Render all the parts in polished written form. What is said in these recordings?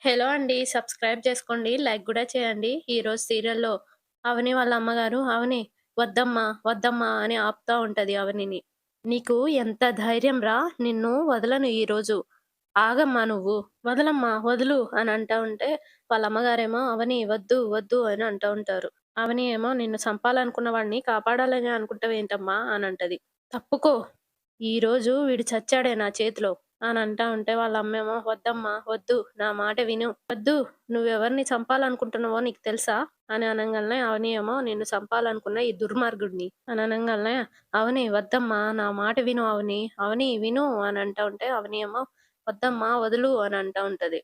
Hello అండి. Subscribe చేసుకోండి. Like గూడా చేయండి. ఈరోజు సీరియల్‌లో అవని వాళ్ళ అమ్మగారు, "అవని వద్దమ్మా, వద్దమ్మా" అని ఆపుతా ఉంటది అవనిని. "నీకు ఎంత ధైర్యం రా! నిన్ను వదలను ఈరోజు. ఆగమ్మా నువ్వు. వదలమ్మా, వదులు" అని అంటా ఉంటే, వాళ్ళ అమ్మగారేమో, "అవని వద్దు, వద్దు" అని అంటా ఉంటారు. అవని ఏమో, "నిన్ను చంపాలనుకున్న వాడిని కాపాడాలని అనుకుంటావేంటమ్మా" అని అంటది. "తప్పుకో. ఈరోజు వీడు చచ్చాడే నా చేతిలో" అని అంటా ఉంటే వాళ్ళ అమ్మేమో, "వద్దమ్మా, వద్దు. నా మాట విను. వద్దు. నువ్వెవరిని చంపాలనుకుంటున్నావో నీకు తెలుసా?" అని అనంగాల్నే అవని ఏమో, "నిన్ను చంపాలనుకున్న ఈ దుర్మార్గుడిని" అని అనంగాల్నే, "అవని వద్దమ్మా. నా మాట విను అవని. అవని విను" అని అంటా ఉంటే అవని ఏమో, "వద్దమ్మా, వదులు" అని అంటా ఉంటది.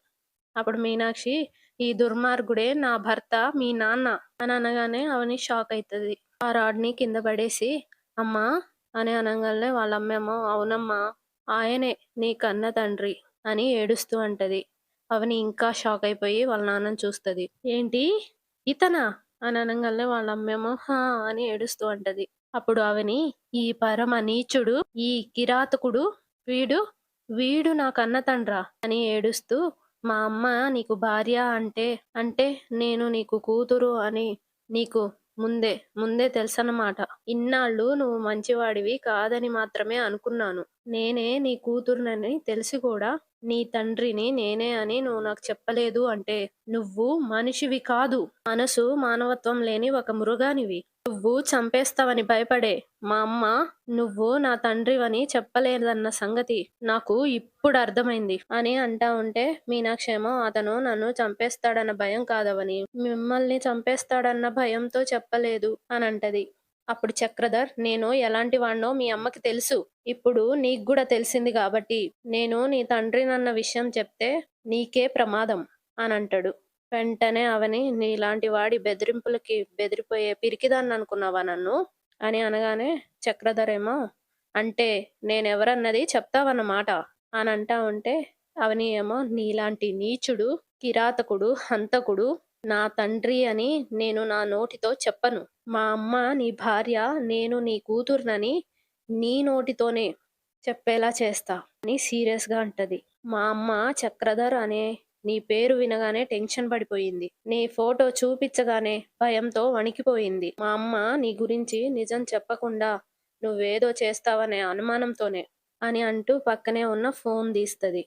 అప్పుడు మీనాక్షి, "ఈ దుర్మార్గుడే నా భర్త, మీ నాన్న" అని అనగానే అవని షాక్ అయితది. ఆ రాడ్‌ని కింద పడేసి, "అమ్మా" అని అనంగాల్నే వాళ్ళ అమ్మేమో, "అవునమ్మా. ఆయనే నీ కన్న తండ్రి" అని ఏడుస్తూ అంటది. అవని ఇంకా షాక్ అయిపోయి వాళ్ళ నాన్నని చూస్తది. "ఏంటి? ఇతనా?" అని అనంగాల్నే వాళ్ళ అమ్మేమో, "హా!" అని ఏడుస్తూ అంటది. అప్పుడు అవని, "ఈ పరమ నీచుడు, ఈ కిరాతకుడు వీడు, వీడు నా కన్న తండ్రా" అని ఏడుస్తూ, "మా అమ్మ నీకు భార్య అంటే, అంటే నేను నీకు కూతురు అని నీకు ముందే, ముందే తెలుసన్నమాట. ఇన్నాళ్ళు నువ్వు మంచివాడివి కాదని మాత్రమే అనుకున్నాను. నేనే నీ కూతురినని తెలిసి కూడా నీ తండ్రిని నేనే అని నువ్వు నాకు చెప్పలేదు అంటే నువ్వు మనిషివి కాదు. మనసు, మానవత్వం లేని ఒక మృగానివి. నువ్వు చంపేస్తావని భయపడే మా అమ్మ నువ్వు నా తండ్రివని చెప్పలేదన్న సంగతి నాకు ఇప్పుడు అర్థమైంది" అని అంటా ఉంటే మీనాక్షి ఏమో, "అతను నన్ను చంపేస్తాడన్న భయం కాదవని, మిమ్మల్ని చంపేస్తాడన్న భయంతో చెప్పలేదు" అని అంటది. అప్పుడు చక్రధర్, "నేను ఎలాంటి వాడినో మీ అమ్మకి తెలుసు. ఇప్పుడు నీకు గూడా తెలిసింది గాబట్టి, నేను నీ తండ్రినన్న విషయం చెప్తే నీకే ప్రమాదం" అనంటాడు. వెంటనే అవని, "నీలాంటి వాడి బెదిరింపులకి బెదిరిపోయే పిరికిదాన్ననుకున్నావా నన్ను" అని అనగానే చక్రధర్ ఏమో, "అంటే నేనెవరన్నది చెప్తావన్నమాట" అనంటా ఉంటే అవని ఏమో, "నీలాంటి నీచుడు, కిరాతకుడు, హంతకుడు నా తండ్రి అని నేను నా నోటితో చెప్పను. మా అమ్మ నీ భార్య, నేను నీ కూతురినని నీ నోటితోనే చెప్పేలా చేస్తా" అని సీరియస్‌గా అంటది. మా అమ్మ చక్రధర్ అనే నీ పేరు వినగానే టెన్షన్ పడిపోయింది. నీ ఫోటో చూపిచ్చగానే భయంతో వణికిపోయింది. మా అమ్మ నీ గురించి నిజం చెప్పకుండా నువ్వేదో చేస్తావనే అనుమానంతోనే అని అంటూ పక్కనే ఉన్న ఫోన్ తీస్తది.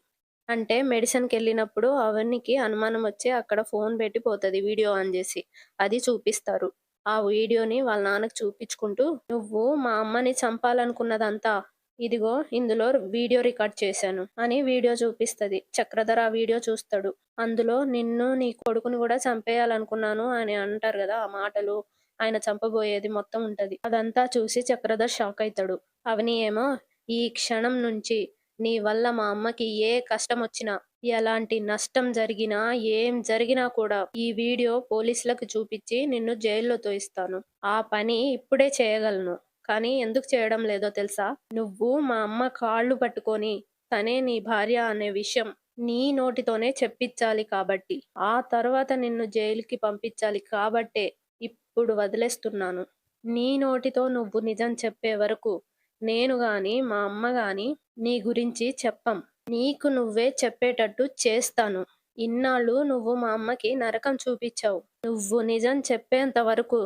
అంటే మెడిసిన్‌కెళ్ళినప్పుడు అవనికి అనుమానం వచ్చి అక్కడ ఫోన్ పెట్టి పోతది వీడియో ఆన్ జేసి. అది చూపిస్తారు. ఆ వీడియోని వాళ్ళ నాన్నకి చూపిచ్చుకుంటూ, "నువ్వు మా అమ్మని చంపాలనుకున్నదంతా ఇదిగో ఇందులో వీడియో రికార్డ్ చేశాను" అని వీడియో చూపిస్తది. చక్రధర్ ఆ వీడియో చూస్తాడు. అందులో "నిన్ను, నీ కొడుకుని గూడా చంపేయాలనుకున్నాను" అని అంటారు గదా! ఆ మాటలు, ఆయన చంపబోయేది మొత్తం ఉంటది. అదంతా చూసి చక్రధర్ షాక్ అయితాడు. అవని ఏమో, "ఈ క్షణం నుంచి నీ వల్ల మా అమ్మకి ఏ కష్టమొచ్చినా, ఎలాంటి నష్టం జరిగినా, ఏం జరిగినా కూడా ఈ వీడియో పోలీసులకు చూపిచ్చి నిన్ను జైల్లో తోయిస్తాను. ఆ పని ఇప్పుడే చేయగలను. కానీ ఎందుకు చేయడం లేదో తెలుసా? నువ్వు మా అమ్మ కాళ్ళు పట్టుకొని తనే నీ భార్య అనే విషయం నీ నోటితోనే చెప్పించాలి కాబట్టి. ఆ తర్వాత నిన్ను జైలుకి పంపించాలి కాబట్టే ఇప్పుడు వదిలేస్తున్నాను. నీ నోటితో నువ్వు నిజం చెప్పే వరకు నేను గాని, మా అమ్మ గాని నీ గురించి చెప్పం. నీకు నువ్వే చెప్పేటట్టు చేస్తాను. ఇన్నాళ్ళు నువ్వు మా అమ్మకి నరకం చూపిచ్చావు. నువ్వు నిజం చెప్పేంత వరకు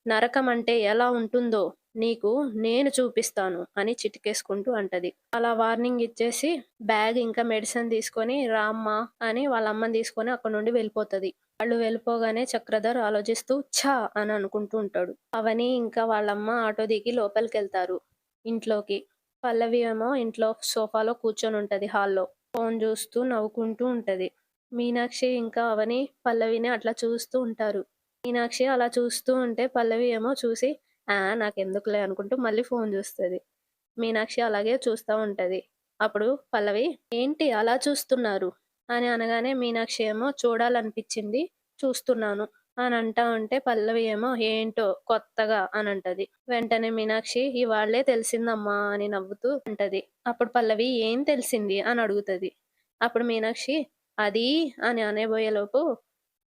నరకం అంటే ఎలా ఉంటుందో నీకు నేను చూపిస్తాను" అని చిటికేసుకుంటూ అంటది. అలా వార్నింగ్ ఇచ్చేసి బ్యాగ్ ఇంకా మెడిసిన్ తీసుకొని, "రా అమ్మా" అని వాళ్ళ అమ్మని తీసుకొని అక్కడి నుండి వెళ్ళిపోతది. వాళ్ళు వెళ్ళిపోగానే చక్రధర్ ఆలోచిస్తూ ఛ! అని అనుకుంటూ ఉంటాడు. అవని ఇంకా వాళ్ళమ్మ ఆటో దిగి లోపలికెళ్తారు ఇంట్లోకి. పల్లవి ఏమో ఇంట్లో సోఫాలో కూర్చొనుంటది హాల్‌లో. ఫోను జూస్తూ నవ్వుకుంటూ ఉంటది. మీనాక్షి ఇంకా అవని పల్లవిని అట్లా చూస్తూ ఉంటారు. మీనాక్షి అలా చూస్తూ ఉంటే పల్లవి ఏమో చూసి, "ఆ! నాకెందుకులే" అనుకుంటూ మళ్ళీ ఫోను జూస్తది. మీనాక్షి అలాగే చూస్తా ఉంటది. అప్పుడు పల్లవి, "ఏంటి అలా చూస్తున్నారు?" అని అనగానే మీనాక్షి ఏమో, "చూడాలనిపిచ్చింది చూస్తున్నాను" అని అంటా ఉంటే పల్లవి ఏమో, "ఏంటో కొత్తగా" అనంటది. వెంటనే మీనాక్షి, "ఇవాళే తెలిసిందమ్మా" అని నవ్వుతూ అంటది. అప్పుడు పల్లవి, "ఏం తెలిసింది?" అని అడుగుతది. అప్పుడు మీనాక్షి, "అది" అని అనబోయేలోపు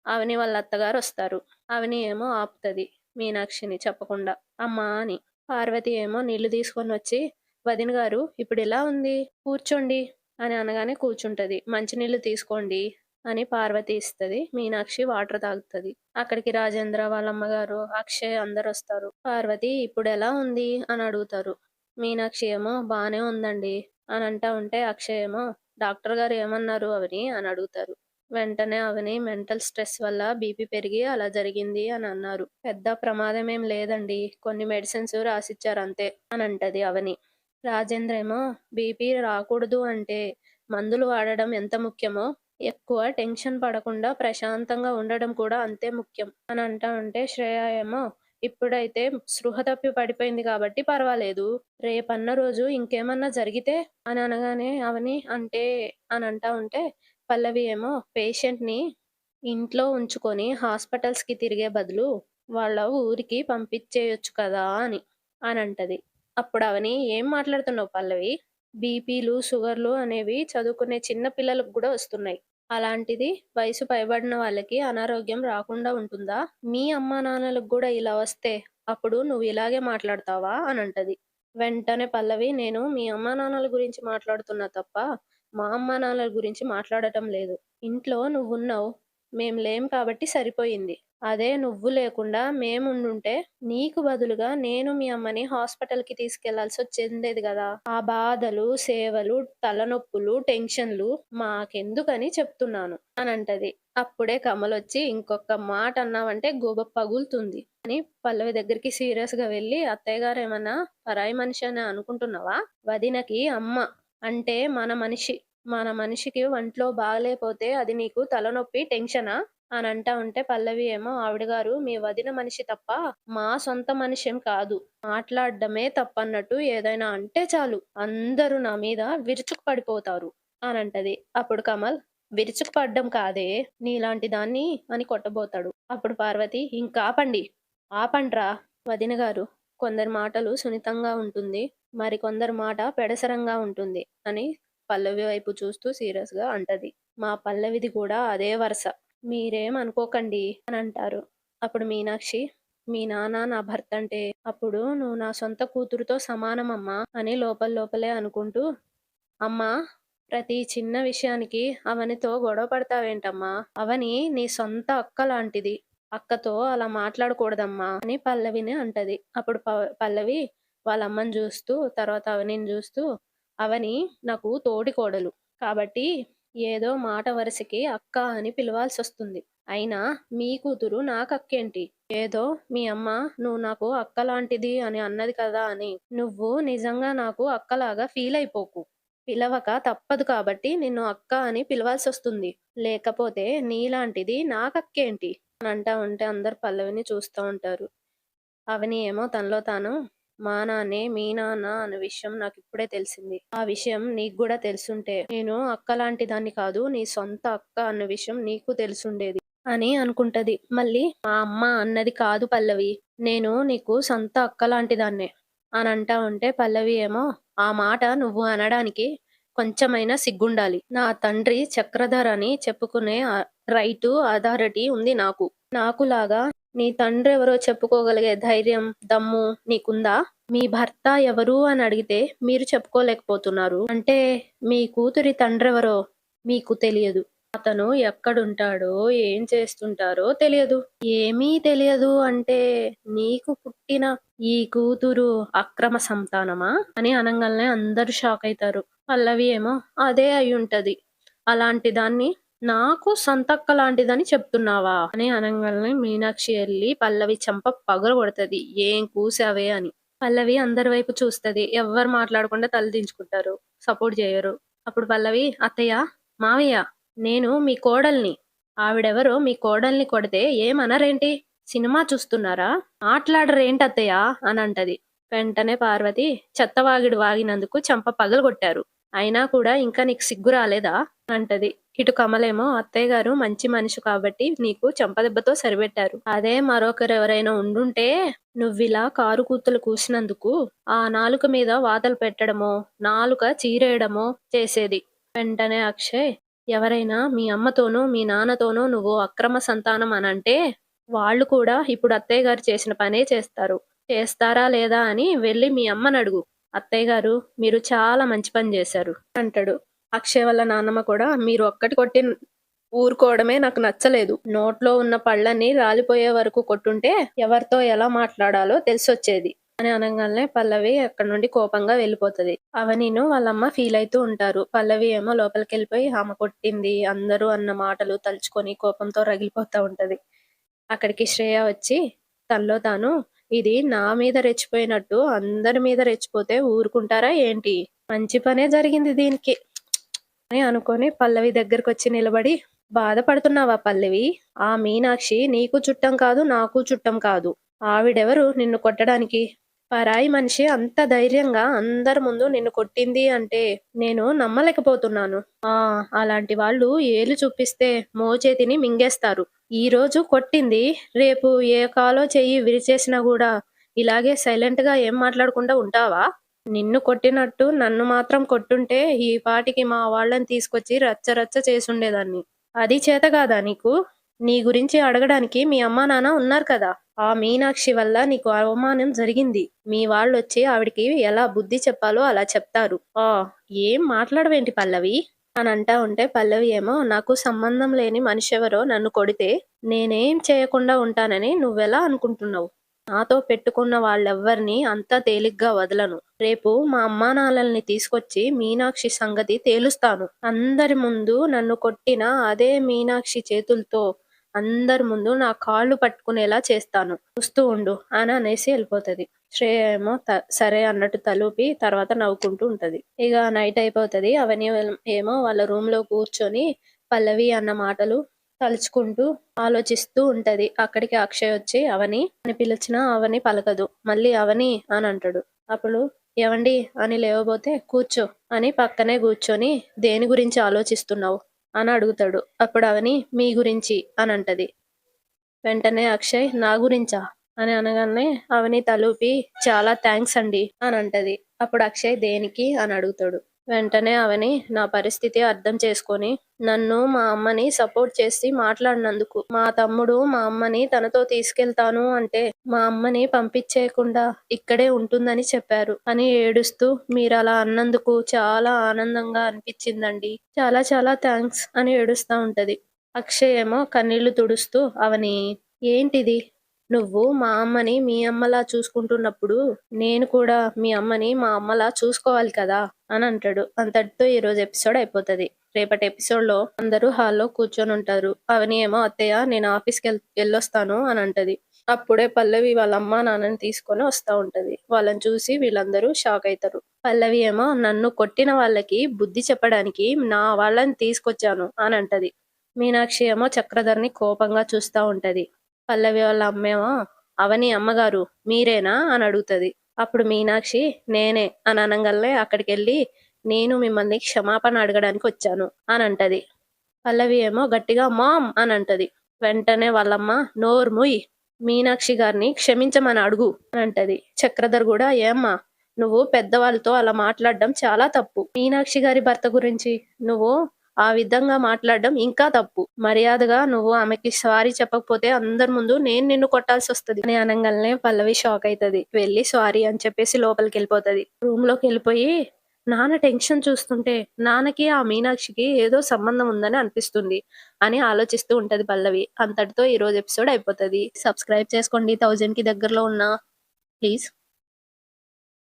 అవని వాళ్ళ అత్తగారొస్తారు. అవని ఏమో ఆపుతది మీనాక్షిని చెప్పకుండా, "అమ్మా" అని. పార్వతి ఏమో నీళ్లు తీసుకొనొచ్చి, "వదిన గారు ఇప్పుడెలా ఉంది? కూర్చోండి" అని అనగానే కూర్చుంటది. "మంచినీళ్ళు తీసుకోండి" అని పార్వతి ఇస్తది. మీనాక్షి వాటర్ తాగుతది. అక్కడికి రాజేంద్ర, వాళ్ళ అమ్మగారు, అక్షయ్ అందరొస్తారు. పార్వతి "ఇప్పుడెలా ఉంది?" అని అడుగుతారు. మీనాక్షి ఏమో "బానే ఉందండి" అని అంటా ఉంటే, అక్షయ్ ఏమో "డాక్టర్ గారు ఏమన్నారు అవని?" అని అడుగుతారు. వెంటనే అవని "మెంటల్ స్ట్రెస్ వల్ల బీపీ పెరిగి అలా జరిగింది" అని అన్నారు. "పెద్ద ప్రమాదమేం లేదండి. కొన్ని మెడిసిన్స్ రాసిచ్చారంతే" అని అంటది అవని. రాజేంద్ర ఏమో "బీపీ రాకూడదు అంటే మందులు వాడడం ఎంత ముఖ్యమో, ఎక్కువ టెన్షన్ పడకుండా ప్రశాంతంగా ఉండడం కూడా అంతే ముఖ్యం" అని అంటా ఉంటే, శ్రేయ ఏమో "ఇప్పుడైతే స్పృహ తప్పి పడిపోయింది కాబట్టి పర్వాలేదు. రేపన్న రోజు ఇంకేమన్నా జరిగితే" అని అనగానే అవని "అంటే" అని అంటా ఉంటే, పల్లవి ఏమో పేషెంట్‌ని ఇంట్లో ఉంచుకొని హాస్పిటల్స్‌కి తిరిగే బదులు వాళ్ళ ఊరికి పంపించేయొచ్చు కదా అనంటది. అప్పుడు అవని "ఏం మాట్లాడుతున్నావు పల్లవి? బీపీలు, షుగర్‌లు అనేవి చదువుకునే చిన్న పిల్లలకు గూడా వస్తున్నాయి. అలాంటిది వయసు పైబడిన వాళ్ళకి అనారోగ్యం రాకుండా ఉంటుందా? మీ అమ్మానాన్నలకు గూడా ఇలా వస్తే అప్పుడు నువ్వు ఇలాగే మాట్లాడతావా?" అనంటది. వెంటనే పల్లవి "నేను మీ అమ్మానాన్నల గురించి మాట్లాడుతున్నా తప్ప, మా అమ్మానాన్నల గురించి మాట్లాడటం లేదు. ఇంట్లో నువ్వున్నావు. మేం లేం కాబట్టి సరిపోయింది. అదే నువ్వు లేకుండా మేముండుంటే నీకు బదులుగా నేను మీ అమ్మని హాస్పిటల్‌కి తీసుకెళ్లాల్సొచ్చేండేది గదా! ఆ బాధలు, సేవలు, తలనొప్పులు, టెన్షన్‌లు మాకెందుకని చెప్తున్నాను" అనంటది. అప్పుడే కమలొచ్చి "ఇంకొక్క మాట అన్నావంటే గొవ పగులుతుంది" అని పల్లవి దగ్గరికి సీరియస్‌గా వెళ్లి "అత్తయ్య గారేమన్నా పరాయి మనిషి అని అనుకుంటున్నావా? వదినకి అమ్మ అంటే మన మనిషి. మన మనిషికి ఒంట్లో బాలేపోతే అది నీకు తలనొప్పి, టెన్షనా?" అనంటా ఉంటే పల్లవి ఏమో "ఆవిడ గారు మీ వదిన మనిషి తప్ప మా సొంత మనిషేం కాదు. మాట్లాడడమే తప్పన్నట్టు ఏదైనా అంటే చాలు అందరూ నా మీద విరుచుకు పడిపోతారు" అనంటది. అప్పుడు కమల్ "విరుచుకుపడ్డం కాదే నీలాంటి దాన్ని" అని కొట్టబోతాడు. అప్పుడు పార్వతి "ఇంకాపండి. ఆపండ్రా వదిన గారు. కొందరి మాటలు సున్నితంగా ఉంటుంది. మరికొందరి మాట పెడసరంగా ఉంటుంది" అని పల్లవి వైపు చూస్తూ సీరియస్‌గా అంటది. "మా పల్లవిది కూడా అదే వరస. మీరేం అనుకోకండి" అనంటారు. అప్పుడు మీనాక్షి "మీ నాన్న నా భర్తంటే అప్పుడు నువ్వు నా సొంత కూతురుతో సమానమమ్మా" అని లోపలే అనుకుంటూ "అమ్మా ప్రతి చిన్న విషయానికి అవనితో గొడవ పడతావేంటమ్మా? అవని నీ సొంత అక్క లాంటిది. అక్కతో అలా మాట్లాడకూడదమ్మా" అని పల్లవిని అంటది. అప్పుడు పల్లవి వాళ్ళ అమ్మని జూస్తూ, తర్వాత అవనిని జూస్తూ "అవని నాకు తోడికోడలు. కాబట్టి ఏదో మాట వరసకి అక్క అని పిలవాల్సొస్తుంది. అయినా మీ కూతురు నాకక్కేంటి? ఏదో మీ అమ్మ నువ్వు నాకు అక్కలాంటిది అని అన్నది కదా అని నువ్వు నిజంగా నాకు అక్కలాగా ఫీలయిపోకు. పిలవక తప్పదు కాబట్టి నిన్ను అక్క అని పిలవాల్సొస్తుంది. లేకపోతే నీలాంటిది నాకక్కేంటి" అని అంటా ఉంటే అందరూ పల్లవిని చూస్తా ఉంటారు. అవని ఏమో తనలో తాను "మా నాన్నే మీ నాన్న అన్న విషయం నాకిప్పుడే తెలిసింది. ఆ విషయం నీకు గూడా తెలిసుంటే నేను అక్కలాంటి దాన్ని కాదు, నీ సొంత అక్క అన్న విషయం నీకు తెలిసుండేది" అని అనుకుంటది. మళ్ళీ "మా అమ్మ అన్నది కాదు పల్లవి. నేను నీకు సొంత అక్కలాంటి దాన్నే" అని అంటా ఉంటే పల్లవి ఏమో "ఆ మాట నువ్వు అనడానికి కొంచెమైనా సిగ్గుండాలి. నా తండ్రి చక్రధర్ అని చెప్పుకునే రైటు, అథారిటీ ఉంది నాకు. నాకులాగా నీ తండ్రెవరో చెప్పుకోగలిగే ధైర్యం, దమ్ము నీకుందా? మీ భర్త ఎవరు అని అడిగితే మీరు చెప్పుకోలేకపోతున్నారు. అంటే మీ కూతురి తండ్రెవరో మీకు తెలియదు. అతను ఎక్కడుంటాడో, ఏం చేస్తుంటారో తెలియదు. ఏమీ తెలియదు అంటే నీకు పుట్టిన ఈ కూతురు అక్రమ సంతానమా?" అని అనంగాల్నే అందరూ షాకయితారు. పల్లవి ఏమో "అదే అయ్యుంటది. అలాంటి దాన్ని నాకు సొంతక్క లాంటిదని చెప్తున్నావా?" అని అనంగాల్నే మీనాక్షి ఎళ్లి పల్లవి చెంప పగలగొడతది. "ఏం కూసావే" అని. పల్లవి అందరి వైపు చూస్తది. ఎవ్వరు మాట్లాడకుండా తల దించుకుంటారు. సపోర్ట్ జెయ్యరు. అప్పుడు పల్లవి "అత్తయ్య, మావయ్య నేను మీ కోడల్ని. ఆవిడెవరో మీ కోడల్ని కొడితే ఏమనరేంటి? సినిమా చూస్తున్నారా? మాట్లాడరేంటత్తయ్య" అనంటది. వెంటనే పార్వతి "చెత్తవాగుడు వాగినందుకు చెంప పగలగొట్టారు. అయినా కూడా ఇంకా నీకు సిగ్గు రాలేదా?" అంటది. ఇటు కమలేమో "అత్తయ్య గారు మంచి మనిషి కాబట్టి నీకు చెంపదెబ్బతో సరిపెట్టారు. అదే మరొకరెవరైనా ఉండుంటే నువ్విలా కారు కూతలు కూసినందుకు ఆ నాలుక మీద వాతలు పెట్టడమో, నాలుక చీరేయడమో చేసేది." వెంటనే అక్షయ్ "ఎవరైనా మీ అమ్మతోనో, మీ నాన్నతోనో నువ్వు అక్రమ సంతానం అనంటే వాళ్ళు కూడా ఇప్పుడు అత్తయ్య గారు చేసిన పనే చేస్తారు. చేస్తారా లేదా అని వెళ్లి మీ అమ్మనడుగు. అత్తయ్య గారు మీరు చాలా మంచి పని జేశారు" అంటాడు. అక్షయ్ వాళ్ళ నాన్నమ్మ కూడా "మీరు ఒక్కటి కొట్టి ఊరుకోవడమే నాకు నచ్చలేదు. నోట్లో ఉన్న పళ్ళన్నీ రాలిపోయే వరకు కొట్టుంటే ఎవరితో ఎలా మాట్లాడాలో తెలిసొచ్చేది అని అనంగానే పల్లవి అక్కడి నుండి కోపంగా వెళ్ళిపోతది. అవనీను వాళ్ళమ్మ ఫీల్ అయితూ ఉంటారు. పల్లవి ఏమో లోపలికెళ్ళిపోయి ఆమె కొట్టింది అందరూ అన్న మాటలు తలుచుకొని కోపంతో రగిలిపోతా ఉంటది. అక్కడికి శ్రేయ వచ్చి తనలో తాను ఇది నా మీద రెచ్చిపోయినట్టు అందరి మీద రెచ్చిపోతే ఊరుకుంటారా ఏంటి? మంచి పనే జరిగింది దీనికి అని అనుకొని పల్లవి దగ్గరకొచ్చి నిలబడి బాధపడుతున్నావా పల్లవి? ఆ మీనాక్షి నీకు చుట్టం కాదు, నాకు చుట్టం కాదు. ఆవిడెవరు నిన్ను కొట్టడానికి? పరాయి మనిషి అంత ధైర్యంగా అందరి ముందు నిన్ను కొట్టింది అంటే నేను నమ్మలేకపోతున్నాను. అలాంటి వాళ్ళు ఏలు చూపిస్తే మోచేతిని మింగేస్తారు. ఈరోజు కొట్టింది, రేపు ఏ కాలో చెయ్యి విరిచేసినా గూడా ఇలాగే సైలెంట్‌గా ఏం మాట్లాడకుండా ఉంటావా? నిన్ను కొట్టినట్టు నన్ను మాత్రం కొట్టుంటే ఈ పాటికి మా వాళ్ళని తీసుకొచ్చి రచ్చ రచ్చ చేసుండేదాన్ని. అది చేతగాదా నీకు? నీ గురించి అడగడానికి మీ అమ్మా నాన్న ఉన్నారు కదా! ఆ మీనాక్షి వల్ల నీకు అవమానం జరిగింది. మీ వాళ్ళొచ్చి ఆవిడకి ఎలా బుద్ధి చెప్పాలో అలా చెప్తారు. ఏం మాట్లాడవేంటి పల్లవి? అని అంటా ఉంటే పల్లవి ఏమో నాకు సంబంధం లేని మనిషెవరో నన్ను కొడితే నేనేం చేయకుండా ఉంటానని నువ్వెలా అనుకుంటున్నావు? నాతో పెట్టుకున్న వాళ్ళెవ్వరిని అంత తేలిగ్గా వదలను. రేపు మా అమ్మానాన్నల్ని తీసుకొచ్చి మీనాక్షి సంగతి తేలుస్తాను. అందరి ముందు నన్ను కొట్టిన అదే మీనాక్షి చేతులతో అందరి ముందు నా కాళ్ళు పట్టుకునేలా చేస్తాను. చూస్తూ ఉండు అని అనేసి వెళ్ళిపోతది. శ్రేయ ఏమో సరే అన్నట్టు తలూపి తర్వాత నవ్వుకుంటూ ఉంటది. ఇక నైట్ అయిపోతది. అవని ఏమో వాళ్ళ రూమ్ లో కూర్చొని పల్లవి అన్న మాటలు తలుచుకుంటూ ఆలోచిస్తూ ఉంటది. అక్కడికి అక్షయ్ వచ్చి అవని అని పిలిచినా అవని పలకదు. మళ్ళీ అవని అని అంటాడు. అప్పుడు ఏవండి అని లేవబోతే కూర్చో అని పక్కనే కూర్చొని దేని గురించి ఆలోచిస్తున్నావు అని అడుగుతాడు. అప్పుడు అవని మీ గురించి అని అంటది. వెంటనే అక్షయ్ నా గురించా అని అనగానే అవని తలూపి చాలా థ్యాంక్స్ అండి అని అంటది. అప్పుడు అక్షయ్ దేనికి అని అడుగుతాడు. వెంటనే అవని నా పరిస్థితి అర్థం చేసుకొని నన్ను మా అమ్మని సపోర్ట్ చేసి మాట్లాడినందుకు, మా తమ్ముడు మా అమ్మని తనతో తీసుకెళ్తాను అంటే మా అమ్మని పంపించేయకుండా ఇక్కడే ఉంటుందని చెప్పారు అని ఏడుస్తూ మీరు అలా అన్నందుకు చాలా ఆనందంగా అనిపించిందండి, చాలా చాలా థ్యాంక్స్ అని ఏడుస్తా ఉంటది. అక్షయ్ ఏమో కన్నీళ్లు తుడుస్తూ అవని ఏంటిది, నువ్వు మా అమ్మని మీ అమ్మలా చూసుకుంటున్నప్పుడు నేను కూడా మీ అమ్మని మా అమ్మలా చూసుకోవాలి కదా అని అంటాడు. అంతటితో ఈ రోజు ఎపిసోడ్ అయిపోతది. రేపటి ఎపిసోడ్ లో అందరూ హాల్లో కూర్చొని ఉంటారు. అవని ఏమో అత్తయ్య నేను ఆఫీస్కి వెళ్ళొస్తాను అని అంటది. అప్పుడే పల్లవి వాళ్ళ అమ్మా నాన్నని తీసుకొని వస్తా ఉంటది. వాళ్ళని చూసి వీళ్ళందరూ షాక్ అవుతారు. పల్లవి ఏమో నన్ను కొట్టిన వాళ్ళకి బుద్ధి చెప్పడానికి నా వాళ్ళని తీసుకొచ్చాను అని అంటది. మీనాక్షి ఏమో చక్రధర్ని కోపంగా చూస్తా ఉంటది. పల్లవి వాళ్ళ అమ్మేమో అవని అమ్మగారు మీరేనా అని అడుగుతది. అప్పుడు మీనాక్షి నేనే అని అనగానే అక్కడికి వెళ్ళి నేను మిమ్మల్ని క్షమాపణ అడగడానికి వచ్చాను అని అంటది. పల్లవి ఏమో గట్టిగా మామ్ అని అంటది. వెంటనే వాళ్ళమ్మ నోర్ముయ్, మీనాక్షి గారిని క్షమించమని అడుగు అని అంటది. చక్రధర్ కూడా ఏమ్మా నువ్వు పెద్దవాళ్ళతో అలా మాట్లాడడం చాలా తప్పు. మీనాక్షి గారి భర్త గురించి నువ్వు ఆ విధంగా మాట్లాడడం ఇంకా తప్పు. మర్యాదగా నువ్వు ఆమెకి సారీ చెప్పకపోతే అందరి ముందు నేను నిన్ను కొట్టాల్సి వస్తది అని అనగానే పల్లవి షాక్ అవుతది. వెళ్ళి సారీ అని చెప్పేసి లోపలికి వెళ్ళిపోతది. రూమ్ లోకి వెళ్ళిపోయి నాన్న టెన్షన్ చూస్తుంటే నాన్నకి ఆ మీనాక్షికి ఏదో సంబంధం ఉందని అనిపిస్తుంది అని ఆలోచిస్తూ ఉంటది పల్లవి. అంతటితో ఈ రోజు ఎపిసోడ్ అయిపోతది. సబ్స్క్రైబ్ చేసుకోండి 1000 కి దగ్గరలో ఉన్న ప్లీజ్.